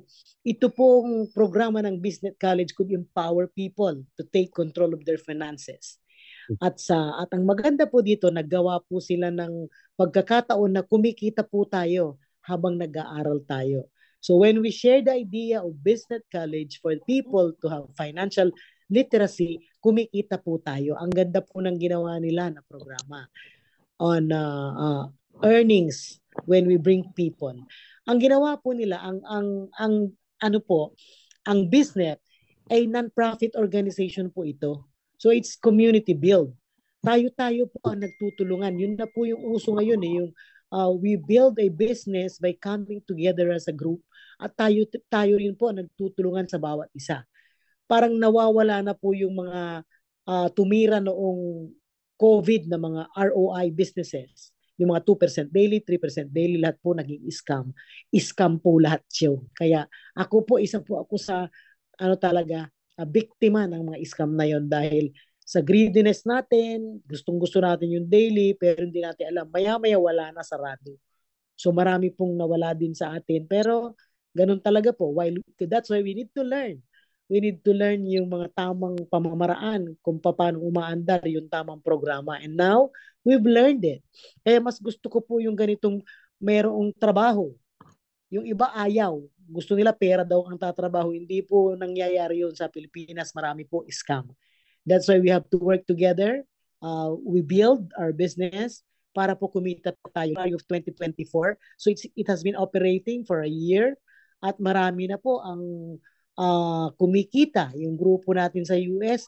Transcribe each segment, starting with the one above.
So, ito pong programa ng Business College could empower people to take control of their finances. At ang maganda po dito, naggawa po sila ng pagkakataon na kumikita po tayo habang nag-aaral tayo. So when we share the idea of Business College for people to have financial literacy, kumikita po tayo. Ang ganda po ng ginawa nila na programa on earnings when we bring people. Ang ginawa po nila, ang business ay non-profit organization po ito. So it's community build. Tayo-tayo po ang nagtutulungan. Yun na po yung uso ngayon yung we build a business by coming together as a group at tayo rin po ang nagtutulungan sa bawat isa. Parang nawawala na po yung mga tumira noong COVID na mga ROI businesses. Yung mga 2% daily, 3% daily, lahat po naging scam. Scam po lahat yun. Kaya isa po ako sa talaga biktima ng mga scam na yon dahil sa greediness natin, gustong-gusto natin yung daily, pero hindi natin alam. Maya-maya wala na, sarado. So marami pong nawala din sa atin. Pero ganun talaga po. That's why we need to learn. We need to learn yung mga tamang pamamaraan kung paano umaandar yung tamang programa. And now, we've learned it. Kaya mas gusto ko po yung ganitong merong trabaho. Yung iba ayaw. Gusto nila pera daw ang tatrabaho. Hindi po nangyayari yun sa Pilipinas. Marami po scam. That's why we have to work together. We build our business para po kumita po tayo of 2024. So it has been operating for a year at marami na po ang kumikita. Yung grupo natin sa US,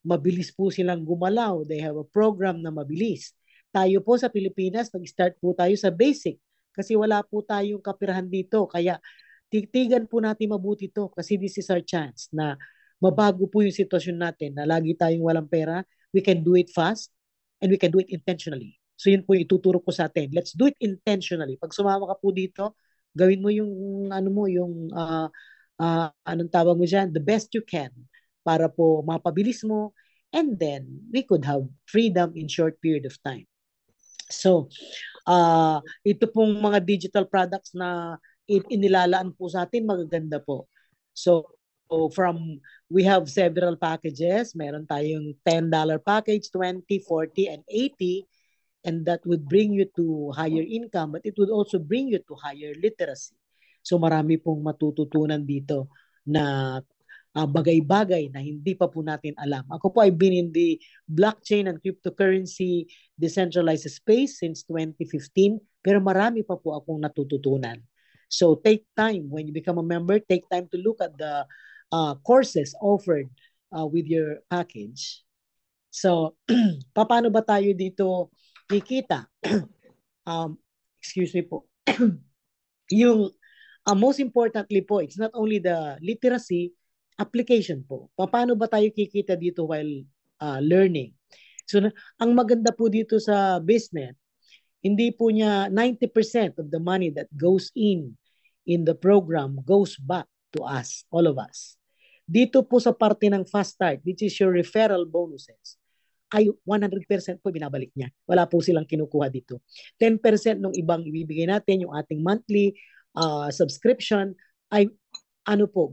mabilis po silang gumalaw. They have a program na mabilis. Tayo po sa Pilipinas, nag-start po tayo sa basic kasi wala po tayong kapirahan dito. Kaya titigan po natin mabuti to kasi this is our chance na mabago po yung sitwasyon natin na lagi tayong walang pera. We can do it fast and we can do it intentionally. So yun po yung ituturo ko sa atin. Let's do it intentionally. Pag sumama ka po dito, gawin mo yung anong tawag mo dyan, the best you can para po mapabilis mo and then we could have freedom in short period of time. So, ito pong mga digital products na inilalaan po sa atin, magaganda po. So, we have several packages. Meron tayong $10 package, 20, 40, and 80. And that would bring you to higher income, but it would also bring you to higher literacy. So marami pong matututunan dito na bagay-bagay na hindi pa po natin alam. Ako po, I've been in the blockchain and cryptocurrency decentralized space since 2015, pero marami pa po akong natututunan. So take time, when you become a member, take time to look at the courses offered with your package. So, paano ba tayo dito kikita? Excuse me po. Yung most importantly po, it's not only the literacy, application po. Paano ba tayo kikita dito while learning? So, ang maganda po dito sa business, hindi po niya 90% of the money that goes in the program goes back to us, all of us. Dito po sa parte ng Fast Start, which is your referral bonuses, ay 100% po binabalik niya. Wala po silang kinukuha dito. 10% ng ibang ibibigay natin, yung ating monthly subscription, ay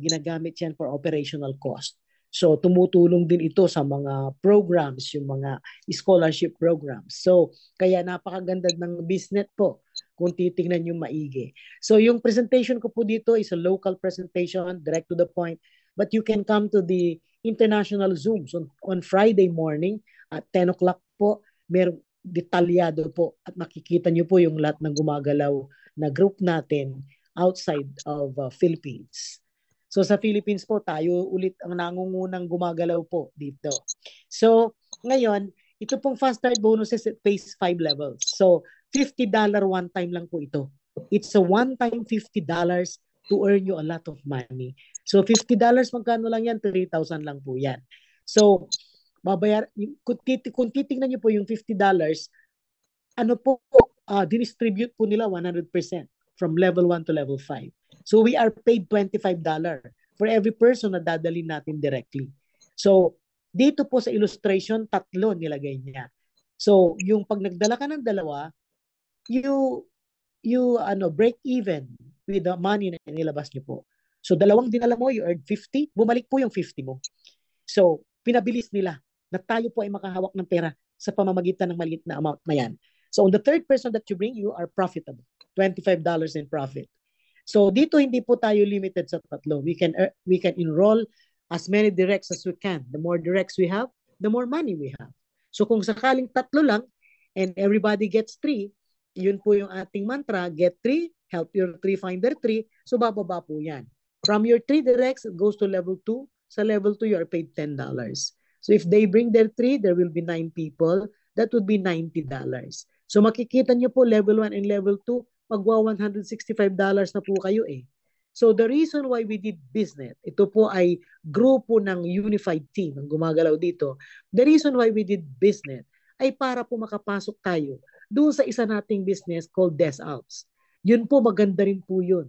ginagamit yan for operational cost. So, tumutulong din ito sa mga programs, yung mga scholarship programs. So, kaya napakaganda ng business po kung titingnan yung maigi. So, yung presentation ko po dito is a local presentation, direct to the point. But you can come to the international Zooms on Friday morning at 10 o'clock po. Merong detalyado po at makikita nyo po yung lahat ng gumagalaw na group natin outside of Philippines. So sa Philippines po, tayo ulit ang nangungunang gumagalaw po dito. So ngayon, ito pong Fast Start bonuses, it pays 5 levels. So $50 one time lang po ito. It's a one-time $50 to earn you a lot of money. So $50, magkano lang yan? 3,000 lang po yan. So, kung titingnan nyo po yung $50, distribute po nila 100% from level 1 to level 5. So we are paid $25 for every person na dadalhin natin directly. So, dito po sa illustration, 3 nilagay niya. So, yung pag nagdala ka ng dalawa, you break even with the money na nilabas niyo po. So, dalawang dinala mo, you earned 50, bumalik po yung 50 mo. So, pinabilis nila na tayo po ay makahawak ng pera sa pamamagitan ng maliit na amount na yan. So, on the third person that you bring, you are profitable. $25 in profit. So, dito hindi po tayo limited sa tatlo. We can enroll as many directs as we can. The more directs we have, the more money we have. So, kung sakaling tatlo lang and everybody gets 3, yun po yung ating mantra, get 3, help your 3 find their 3. So, bababa po yan. From your 3 directs, it goes to level 2. Sa level 2, you are paid $10. So if they bring their 3, there will be 9 people. That would be $90. So makikita nyo po level 1 and level 2, magwa $165 na po kayo eh. So the reason why we did business, ito po ay grupo ng unified team ang gumagalaw dito. The reason why we did business ay para po makapasok tayo doon sa isa nating business called DesAlps. Yun po, maganda rin po yun.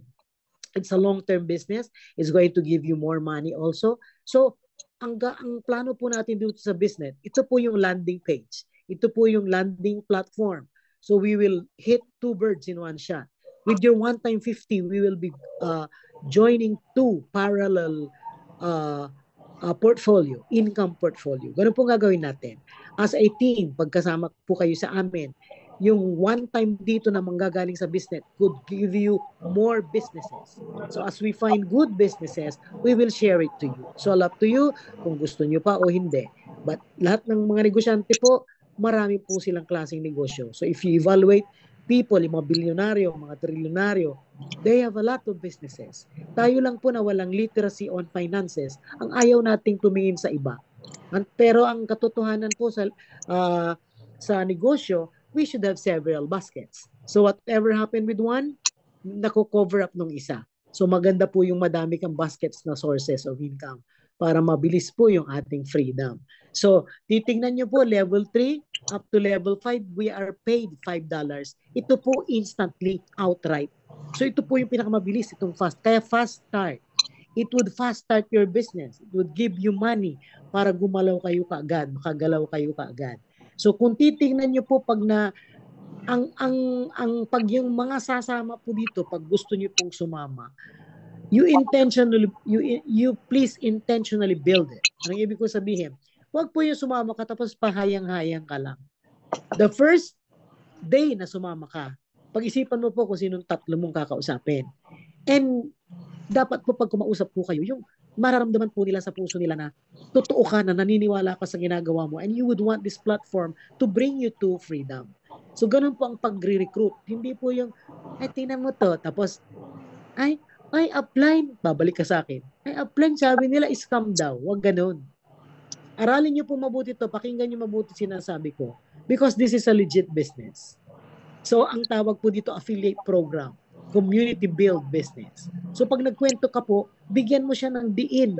It's a long-term business. It's going to give you more money also. So, ang plano po natin dito sa business, ito po yung landing page. Ito po yung landing platform. So, we will hit 2 birds in one shot. With your one-time 50, we will be joining 2 parallel portfolio, income portfolio. Ganun po gagawin natin. As a team, pagkasama po kayo sa amin, yung one time dito na manggagaling sa business could give you more businesses. So as we find good businesses, we will share it to you. So all up to you kung gusto nyo pa o hindi. But lahat ng mga negosyante po, marami po silang klaseng negosyo. So if you evaluate people, yung mga bilyonaryo, mga trilyonaryo, they have a lot of businesses. Tayo lang po na walang literacy on finances, ang ayaw nating tumingin sa iba. Pero ang katotohanan po sa negosyo, we should have several baskets. So whatever happened with one, nako-cover up nung isa. So maganda po yung madami kang baskets na sources of income para mabilis po yung ating freedom. So titingnan nyo po, level 3 up to level 5, we are paid $5. Ito po instantly outright. So ito po yung pinakamabilis, itong fast. Kaya fast start. It would fast start your business. It would give you money para gumalaw kayo kaagad, makagalaw kayo kaagad. So kung titingnan niyo po pag pag yung mga sasama po dito, pag gusto niyo pong sumama, you please intentionally build it. Anong ibig ko sabihin? Huwag po yung sumama ka tapos pahayang-hayang ka lang. The first day na sumama ka, pag-isipan mo po kung sinong tatlo mong kakausapin. And dapat po pag kumausap po kayo, yung mararamdaman po nila sa puso nila na totoo ka na naniniwala ka sa ginagawa mo and you would want this platform to bring you to freedom. So ganun po ang pagre-recruit. Hindi po yung, ay tingnan mo to, tapos, ay apply, babalik ka sa akin. Ay apply, sabi nila scam daw. Wag ganun. Aralin nyo po mabuti to, pakinggan nyo mabuti sinasabi ko. Because this is a legit business. So ang tawag po dito affiliate program. Community build business. So pag nagkwento ka po, bigyan mo siya ng diin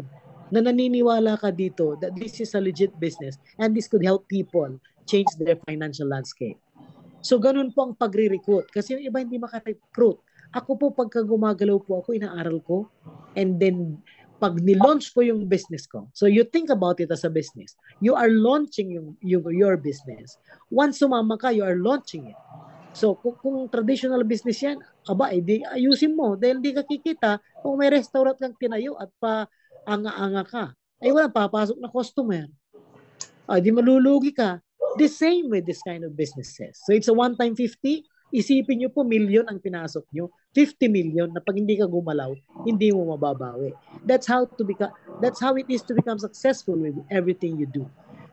na naniniwala ka dito that this is a legit business and this could help people change their financial landscape. So ganun po ang pagre-recruit. Kasi yung iba hindi maka-recruit. Ako po pagka gumagalaw po ako, inaaral ko and then pag nilaunch ko yung business ko. So you think about it as a business. You are launching your business. Once sumama ka, you are launching it. So, kung traditional business yan, di ayusin mo dahil di ka kikita kung may restaurant kang tinayo at anga-anga ka. Ay wala, papasok na customer. Di malulugi ka. The same with this kind of businesses. So, it's a one-time 50. Isipin nyo po, million ang pinasok nyo. 50 million na pag hindi ka gumalaw, hindi mo mababawi. That's how it is to become successful with everything you do.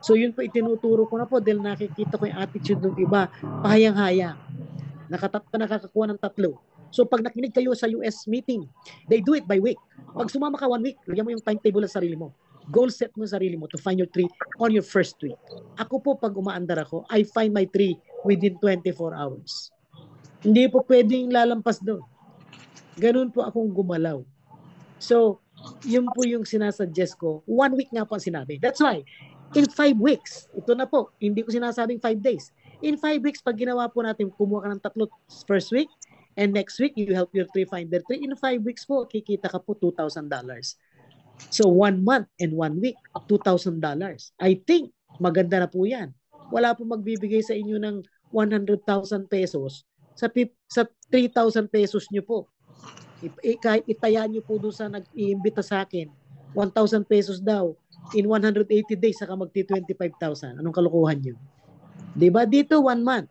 So yun po itinuturo ko na po dahil nakikita ko yung attitude ng iba, pahayang-hayang. Nakakakuha ng 3. So pag nakinig kayo sa US meeting, they do it by week. Pag sumama ka 1 week, lagyan mo yung timetable sa sarili mo. Goal set mo sa sarili mo to find your 3 on your first week. Ako po pag umaandar ako, I find my 3 within 24 hours. Hindi po pwedeng lalampas doon. Ganun po akong gumalaw. So, yun po yung sinasuggest ko. 1 week nga po ang sinabi. That's why, in 5 weeks, ito na po, hindi ko sinasabing 5 days. In 5 weeks, pag ginawa po natin, kumuha ka ng 3 first week, and next week, you help your 3 find their 3. In 5 weeks po, kikita ka po $2,000. So, 1 month and 1 week, $2,000. I think, maganda na po yan. Wala po magbibigay sa inyo ng 100,000 pesos sa 3,000 pesos nyo po. Kahit itaya nyo po doon sa nag-iimbita sa akin, 1,000 pesos daw, in 180 days, saka magti-25,000. Anong kalokohan nyo? Diba? Dito, 1 month.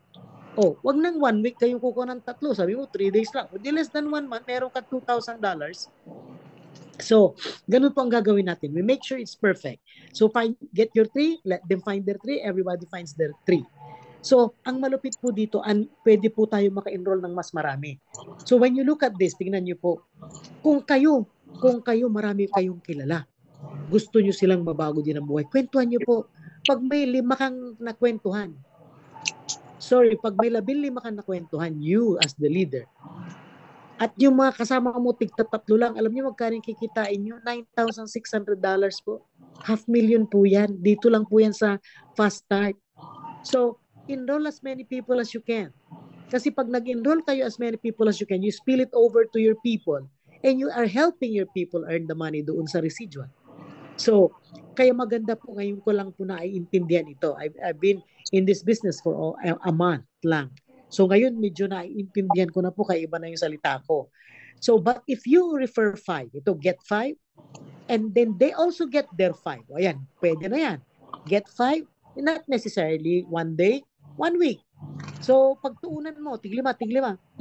Oh, wag nang 1 week kayong kukuha ng 3. Sabi mo, 3 days lang. Di less than 1 month, meron ka $2,000. So, ganun po ang gagawin natin. We make sure it's perfect. So, get your 3, let them find their 3, everybody finds their 3. So, ang malupit po dito, pwede po tayo maka-enroll ng mas marami. So, when you look at this, tingnan nyo po, kung kayo marami kayong kilala, gusto nyo silang mabago din ang buhay, kwentuhan nyo po. Pag may 5 kang nakwentuhan, pag may 15 kang nakwentuhan, you as the leader, at yung mga kasama mo, tigta-3 lang, alam niyo magkano kikitain nyo? $9,600 po. $500,000 po yan. Dito lang po yan sa Fast Start. So, enroll as many people as you can. Kasi pag nag-enroll kayo as many people as you can, you spill it over to your people and you are helping your people earn the money doon sa residual. So, kaya maganda po, ngayon ko lang po naiintindihan ito. I've been in this business for a month lang. So ngayon medyo naiintindihan ko na po, kaya iba na yung salita ko. So but if you refer 5, ito get 5, and then they also get their 5. O ayan, pwede na yan. Get 5, not necessarily 1 day, 1 week. So pagtuunan mo, tiglima.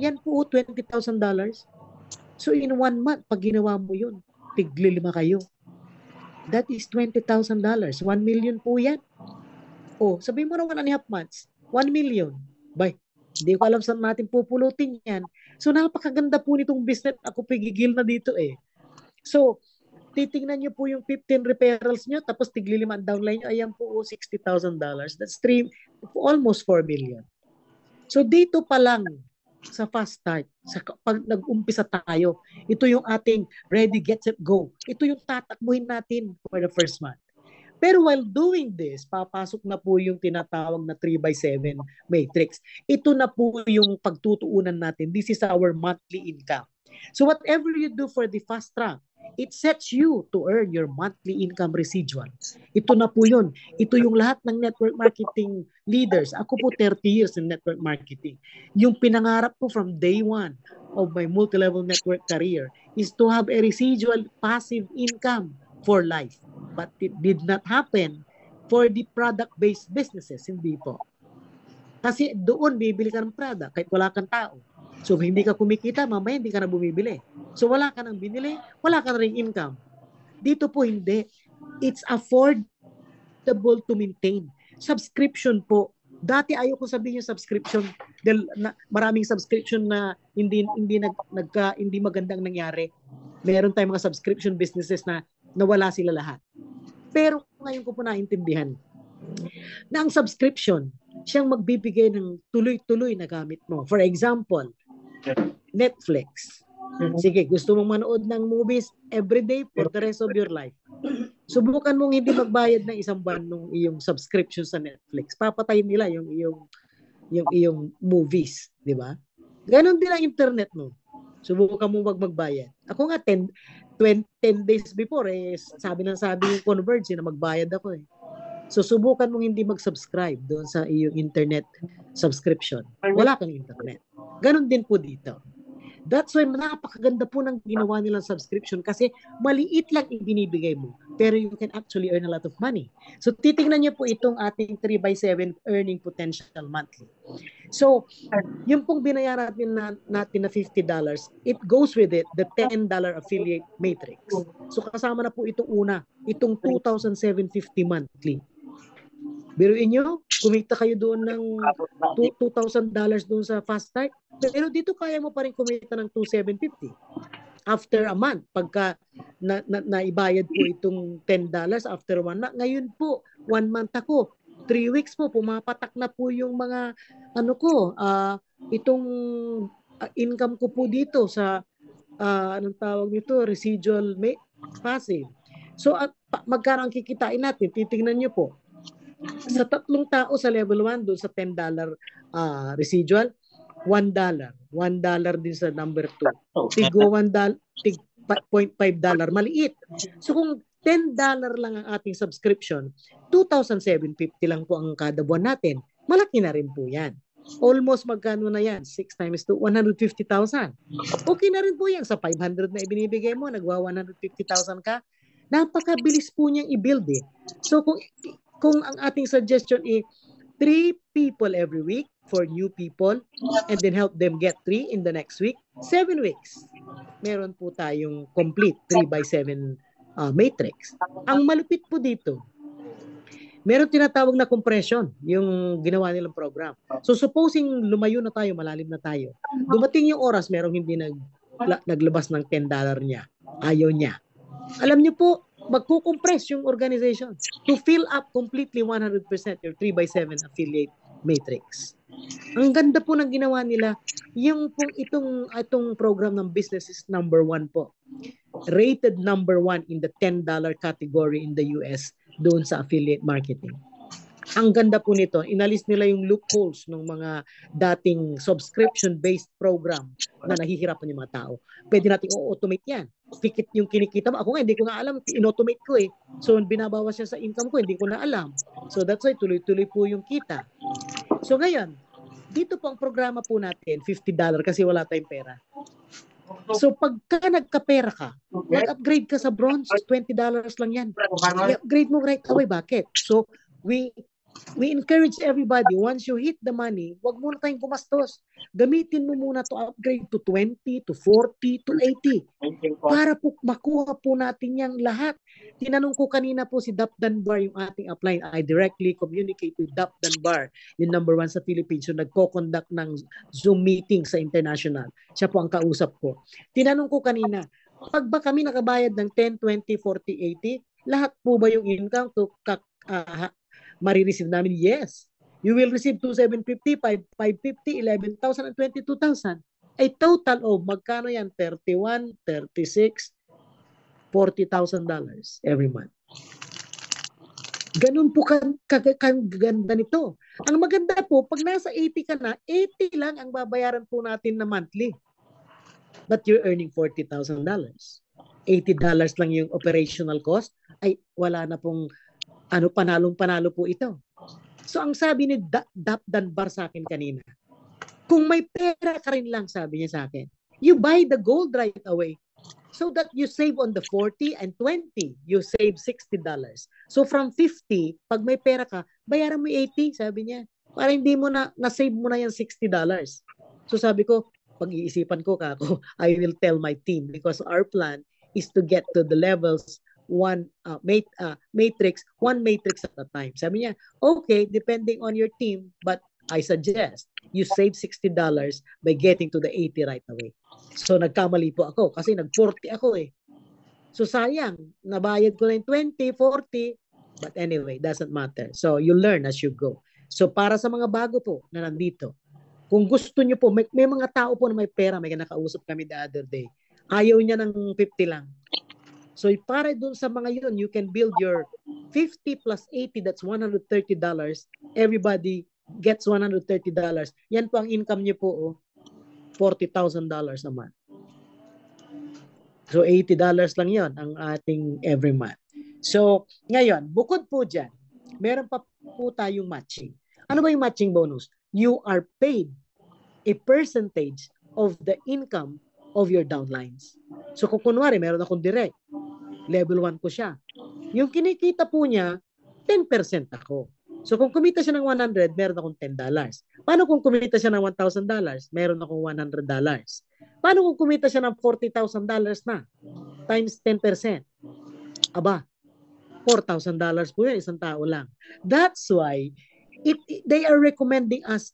Yan po $20,000. So in 1 month, pag ginawa mo yun, tiglima kayo. That is $20,000. 1 million po yan. O, sabihin mo na 1.5 months, 1 million. Bye. Hindi ko alam saan natin pupulutin yan. So, napakaganda po nitong business. Ako pigigil na dito eh. So, titingnan nyo po yung 15 referrals nyo, tapos tigli-5 ang downline nyo, ayan po $60,000. That's almost 4 million. So, dito pa lang sa Fast Start, pag nag-umpisa tayo, ito yung ating ready, get, set, go. Ito yung tatakbuhin natin for the first month. Pero while doing this, papasok na po yung tinatawag na 3x7 matrix. Ito na po yung pagtutuunan natin. This is our monthly income. So whatever you do for the fast track, it sets you to earn your monthly income residual. Ito na po yun. Ito yung lahat ng network marketing leaders. Ako po 30 years in network marketing. Yung pinangarap ko from day one of my multi-level network career is to have a residual passive income for life. But it did not happen for the product-based businesses. Hindi po. Kasi doon bibili ka ng product kahit wala kang tao. So hindi ka kumikita, mamaya hindi ka na bumibili. So wala ka nang binili, wala ka na ring income. Dito po hindi. It's affordable to maintain. Subscription po. Dati ayoko sabihin yung subscription dahil maraming subscription na hindi magandang nangyari. Meron tayong mga subscription businesses na nawala sila lahat. Pero ngayon ko po naintindihan na ang subscription, siyang magbibigay ng tuloy-tuloy na gamit mo. For example, Netflix. Sige, gusto mong manood ng movies everyday for the rest of your life. Subukan mong hindi magbayad ng 1 buwan ng iyong subscription sa Netflix. Papatayin nila yung iyong movies, di ba? Ganon din ang internet mo. Subukan mo wag magbayad. Ako nga 10 days before sabi yung Converge na magbayad ako eh. So subukan mong hindi mag-subscribe doon sa iyong internet subscription. Wala kang internet. Ganon din po dito. That's why napakaganda po ng ginawa nilang subscription kasi maliit lang yung binibigay mo pero you can actually earn a lot of money. So titingnan niyo po itong ating 3x7 earning potential monthly. So yung pong binayaran natin na $50, it goes with it the $10 affiliate matrix. So kasama na po itong itong 2,750 monthly. Biruin nyo, kumita kayo doon ng $2,000 doon sa Fast Start. Pero dito kaya mo pa rin kumita ng $2,750 after a month. Pagka naibayad po itong $10 after 1 month. Ngayon po, 1 month ako. 3 weeks po, pumapatak na po yung mga itong income ko po dito sa anong tawag nito, residual passive. So magkano ang kikitain natin? Titingnan nyo po. Sa 3 tao sa level 1 doon sa $10 residual, $1 din sa number 2. Tigwa $1, tig $0.5, maliit. So kung $10 lang ang ating subscription, 2,750 lang po ang kada buwan natin. Malaki na rin po yan. Almost magkano na yan? 6 times 2, 150,000. Okay na rin po yan. Sa 500 na ibinibigay mo, nagwa 150,000 ka. Napakabilis po niyang i-build eh. So kung ang ating suggestion is 3 people every week for new people and then help them get 3 in the next week, 7 weeks. Meron po tayong complete 3 by 7 matrix. Ang malupit po dito, meron tinatawag na compression, yung ginawa nilang program. So supposing lumayo na tayo, malalim na tayo, dumating yung oras, merong hindi naglabas ng $10 niya. Ayaw niya. Alam niyo po, magkukompress yung organization to fill up completely 100% your 3 by 7 affiliate matrix. Ang ganda po ng ginawa nila, yung pong itong program ng business is number 1 po. Rated number 1 in the $10 category in the US doon sa affiliate marketing. Ang ganda po nito, inalis nila yung loopholes ng mga dating subscription-based program na nahihirapan yung mga tao. Pwede natin automate yan. Pikit yung kinikita mo. Ako nga, hindi ko na alam. In-automate ko eh. So, binabawas siya sa income ko, hindi ko na alam. So, that's why tuloy-tuloy po yung kita. So, ngayon, dito po ang programa po natin, $50 kasi wala tayong pera. So, pagka nagkapera ka, mag-upgrade ka sa bronze, $20 lang yan. I-upgrade mo right away. Bakit? So, we encourage everybody, once you hit the money, wag muna tayong gumastos. Gamitin mo muna to upgrade to 20, to 40, to 80. Para po makuha po natin yung lahat. Tinanong ko kanina po si Dap Dunbar, yung ating upline. I directly communicate with Dap Dunbar, yung number 1 sa Philippines, yung nagko-conduct ng Zoom meeting sa international. Siya po ang kausap ko. Tinanong ko kanina, pag ba kami nakabayad ng 10, 20, 40, 80, lahat po ba yung income to marireceive namin? Yes. You will receive 2,750, 550, 11,000, and 22,000. A total of magkano yan? 31, 36, $40,000 every month. Ganun po kaganda nito. Ang maganda po, pag nasa 80 ka na, 80 lang ang babayaran po natin na monthly. But you're earning $40,000. $80 lang yung operational cost. Ay, wala na pong panalong-panalo po ito. So, ang sabi ni Dap Dunbar sa akin kanina, kung may pera ka rin lang, sabi niya sa akin, you buy the gold right away so that you save on the 40 and 20, you save $60. So, from 50, pag may pera ka, bayaran mo 80, sabi niya. Para hindi mo na-save mo na yung $60. So, sabi ko, pag-iisipan ko kako, I will tell my team because our plan is to get to the levels one matrix at a time. Sabi niya, okay, depending on your team, but I suggest you save $60 by getting to the 80 right away. So nagkamali po ako kasi nag-40 ako eh. So sayang, nabayad ko na yung 20, 40, but anyway, doesn't matter. So you learn as you go. So para sa mga bago po na nandito, kung gusto niyo po, may mga tao po na may pera, may nakausap kami the other day. Ayaw niya ng 50 lang. So para dun sa mga yun, you can build your 50 plus 80, that's $130. Everybody gets $130. Yan po ang income niyo po, $40,000 a month. So $80 lang yon ang ating every month. So ngayon, bukod po dyan, meron pa po tayong matching. Ano ba yung matching bonus? You are paid a percentage of the income of your downlines. So kung kunwari, meron akong direct, level 1 ko siya. Yung kinikita po niya, 10% ako. So kung kumita siya ng 100, meron akong $10. Paano kung kumita siya ng $1,000? Meron akong $100. Paano kung kumita siya ng $40,000 na? Times 10%. Aba, $4,000 po yun, isang tao lang. That's why they are recommending us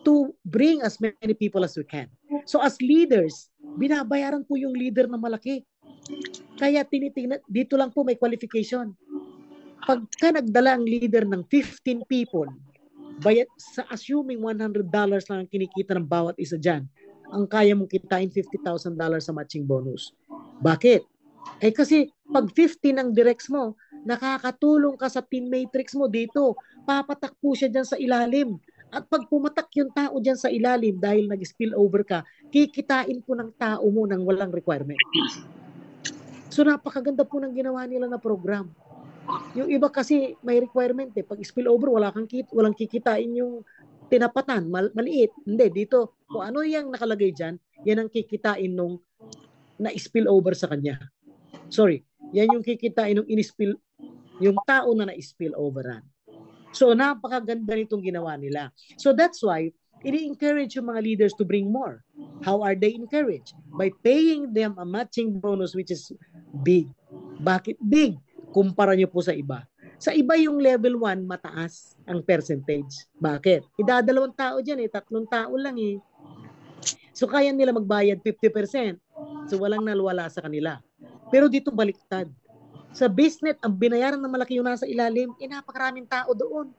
to bring as many people as we can. So as leaders, binabayaran po yung leader na malaki. Kaya tinitingnan, dito lang po may qualification. Pagka nagdala ang leader ng 15 people, bayad, sa assuming $100 lang ang kinikita ng bawat isa dyan, ang kaya mong kitain $50,000 sa matching bonus. Bakit? Eh kasi pag 50 ng directs mo, nakakatulong ka sa team matrix mo dito. Papatak po siya dyan sa ilalim. At pag pumatak yung tao dyan sa ilalim dahil nag-spill over ka, kikitain po ng tao mo ng walang requirement. So napakaganda po ng ginawa nila na program. Yung iba kasi may requirement eh. Pag spill over, walang kikitain yung tinapatan, maliit. Hindi, dito, kung ano yung nakalagay dyan, yan ang kikitain nung na-spill over sa kanya. Sorry, yan yung kikitain nung in-spill, yung tao na na-spill overan. So, napakaganda nitong ginawa nila. So, that's why, ini-encourage yung mga leaders to bring more. How are they encouraged? By paying them a matching bonus which is big. Bakit big? Kumpara nyo po sa iba. Sa iba yung level 1, mataas ang percentage. Bakit? Idadalawang tao dyan 3 tao lang So, kaya nila magbayad 50%. So, walang nalwala sa kanila. Pero dito baliktad. Sa BizNet, ang binayaran ng malaki yung nasa ilalim, napakaraming tao doon.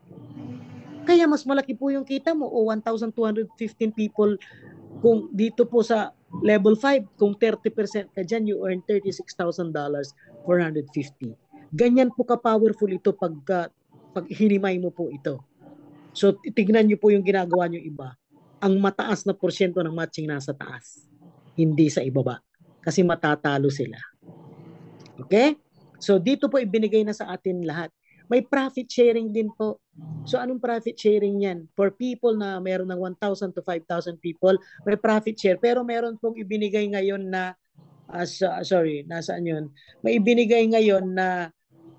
Kaya mas malaki po yung kita mo, 1,215 people. Kung dito po sa level 5, kung 30% ka dyan, you earn $36,000, 450. Ganyan po ka-powerful ito pag hinimay mo po ito. So, tignan nyo po yung ginagawa nyo iba. Ang mataas na porsyento ng matching nasa taas, hindi sa ibaba. Kasi matatalo sila. Okay? So, dito po ibinigay na sa atin lahat. May profit sharing din po. So, anong profit sharing yan? For people na meron ng 1,000 to 5,000 people, may profit share. Pero meron pong ibinigay ngayon na, nasaan yun? May ibinigay ngayon na,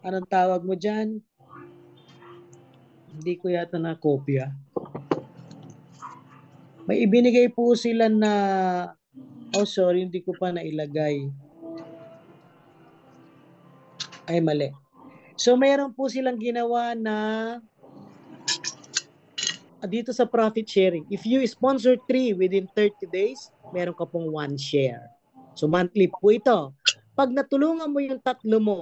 anong tawag mo dyan? Hindi ko yata na-kopya. May ibinigay po sila na, hindi ko pa nailagay. Ay, mali. So, mayroon po silang ginawa na dito sa profit sharing. If you sponsor 3 within 30 days, meron ka pong 1 share. So, monthly po ito. Pag natulungan mo yung tatlo mo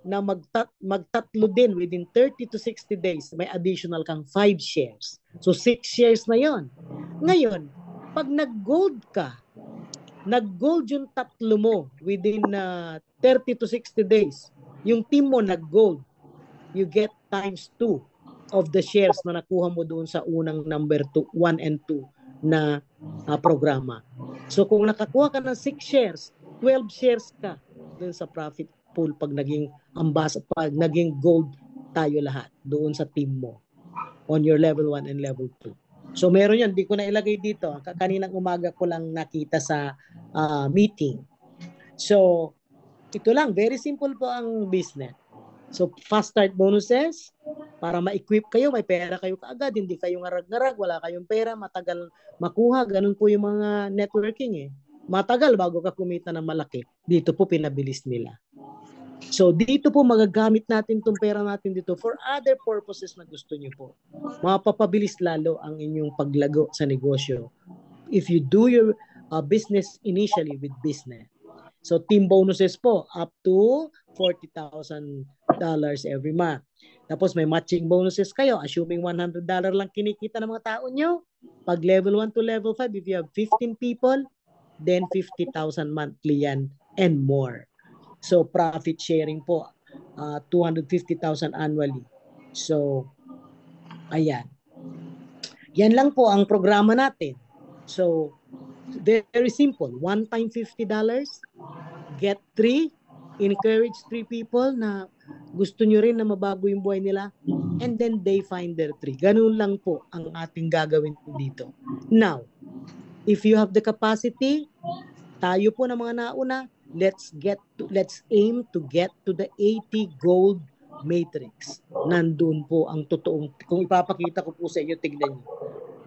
na magtatlo din within 30 to 60 days, may additional kang 5 shares. So, 6 shares na yon. Ngayon, pag nag-gold ka, nag-gold yung tatlo mo within 30 to 60 days, yung team mo nag-gold, you get times 2 of the shares na nakuha mo doon sa unang number 1 and 2 na programa. So kung nakakuha ka ng 6 shares, 12 shares ka doon sa profit pool pag naging pag naging gold tayo lahat doon sa team mo on your level 1 and level 2. So meron yan, di ko na ilagay dito. Kaninang umaga ko lang nakita sa meeting. So ito lang, very simple po ang business. So fast start bonuses, para ma-equip kayo, may pera kayo kaagad, hindi kayo ngarag-ngarag, wala kayong pera, matagal makuha, ganun po yung mga networking Matagal bago ka kumita ng malaki. Dito po pinabilis nila. So dito po magagamit natin itong pera natin dito for other purposes na gusto nyo po. Mapapabilis lalo ang inyong paglago sa negosyo if you do your business initially with BizNet. So team bonuses po up to $40,000 every month. Tapos may matching bonuses kayo, assuming $100 lang kinikita ng mga tao nyo. Pag level 1 to level 5, if you have 15 people, then 50,000 monthly yan and more. So profit sharing po, 250,000 annually. So, ayan. Yan lang po ang programa natin. So, very simple. One time $50, get 3, encourage 3 people na gusto nyo rin na mabago yung buhay nila, and then they find their 3. Ganun lang po ang ating gagawin dito. Now, if you have the capacity, tayo po ng mga nauna, let's aim to get to the 80 gold matrix. Nandun po ang totoong, kung ipapakita ko po sa inyo, tignan nyo.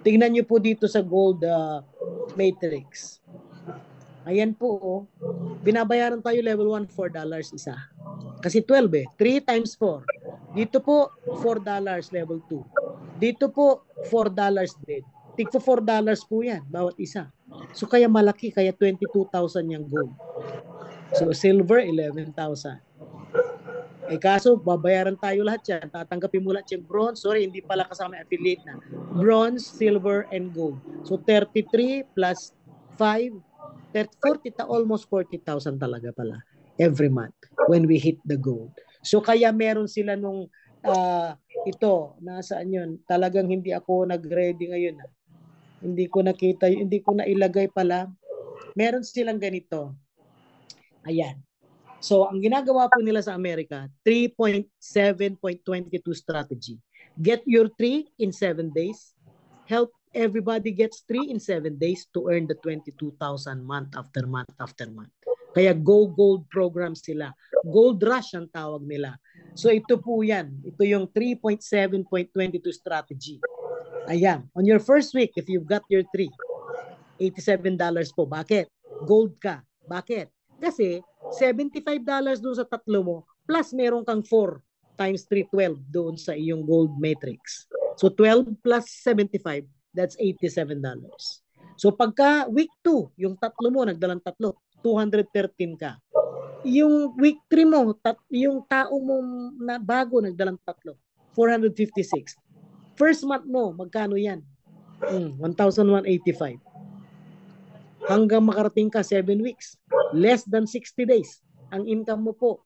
Tignan nyo po dito sa gold matrix. Ayan po, binabayaran tayo level 1, $4 isa. Kasi 12 3 times 4. Dito po, $4 level 2. Dito po, $4 din. Tigpo $4 po yan, bawat isa. So kaya malaki, kaya 22,000 yung gold. So silver, 11,000. Kaso, babayaran tayo lahat yan. Tatanggapin mo lahat yung bronze. Sorry, hindi pala kasama affiliate na. Bronze, silver, and gold. So 33 plus 5, 40, almost 40,000 talaga pala every month when we hit the gold. So kaya meron sila nung ito, nasaan yun? Talagang hindi ako nag-ready ngayon. Hindi ko nakita, hindi ko na ilagay pala. Meron silang ganito. Ayan. So, ang ginagawa po nila sa Amerika, 3.7.22 strategy. Get your 3 in 7 days. help everybody gets 3 in 7 days to earn the 22,000 month after month after month. Kaya Go Gold program sila. Gold Rush ang tawag nila. So ito po yan. Ito yung 3.7.22 strategy. Ayan. On your first week, if you've got your 3, $87 po. Bakit? Gold ka. Bakit? Kasi $75 doon sa tatlo mo plus meron kang 4 times 312 doon sa iyong gold matrix. So 12 plus 75, that's $87. So pagka week 2, yung tatlo mo, nagdalang tatlo, 213 ka. Yung week 3 mo, yung tao mo na bago, nagdalang tatlo, 456. First month mo, magkano yan? 1,185. Hanggang makarating ka 7 weeks. Less than 60 days. Ang income mo po,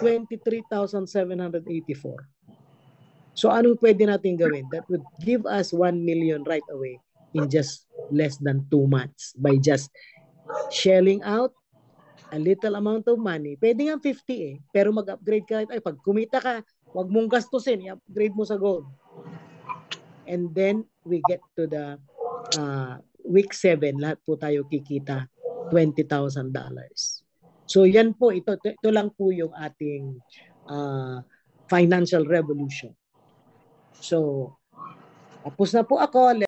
23,784. So anong pwede natin gawin? That would give us 1 million right away in just less than 2 months by just shelling out a little amount of money. Pwede nga 50 pero mag-upgrade ka. Ay, pag kumita ka, wag mong gastusin, i-upgrade mo sa gold. And then we get to the week 7, lahat po tayo kikita $20,000. So yan po, ito lang po yung ating financial revolution. So, tapos na po ako.